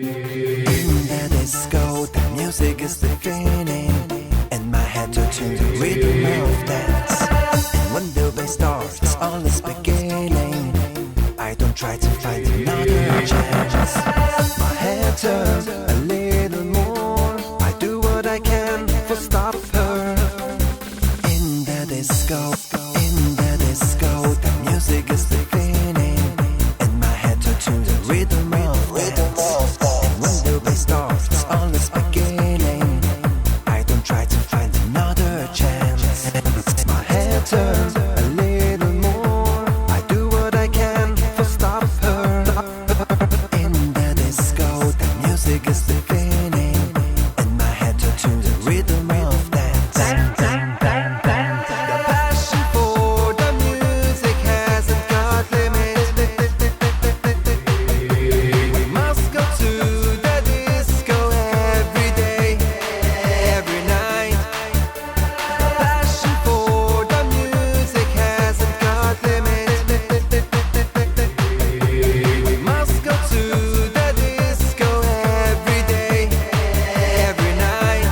In the disco, the music is beginning, and my head to tune the rhythm of dance. And when the bass starts, all is beginning. I don't try to find another chance. My head turns a little more. I do what I can to stop her. In the disco, the music is beginning, and my head to tune the rhythm of dance. And when the bass starts, all is beginning. I don't try to find another chance. My head turns a little more. I do what I can to stop her. In the disco, the music is beginning, and my head to tune the rhythm of dance. The passion for the music hasn't got limits. We must go to the disco every day, every night. The passion for the music hasn't got limits. We must go to the disco every day, every night.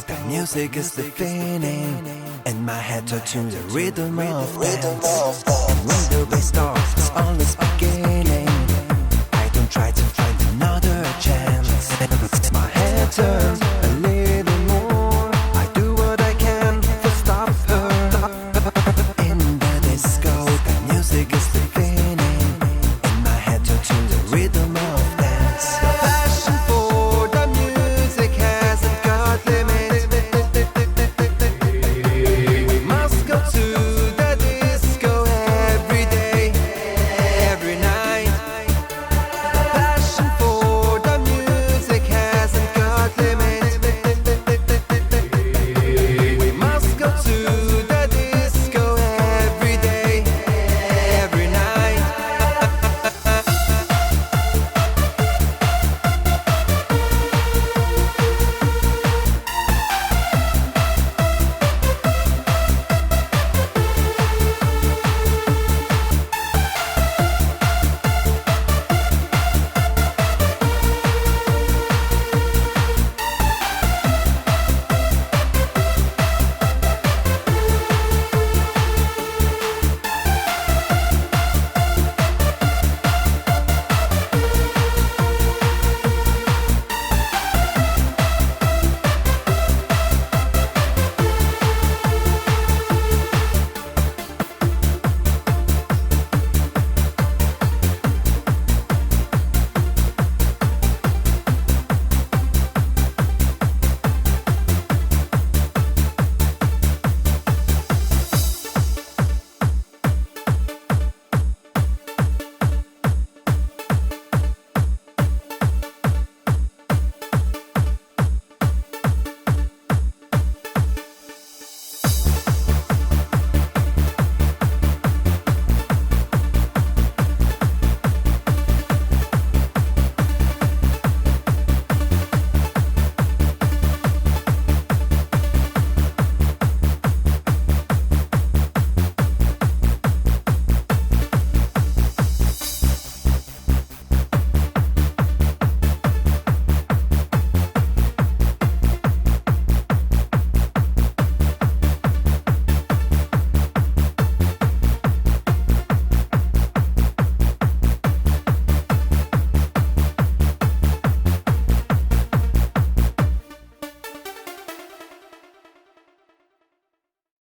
The music is beginning, and my head to tune the rhythm of dance. And when the bass starts, all is beginning. I don't try to find another chance. My head turns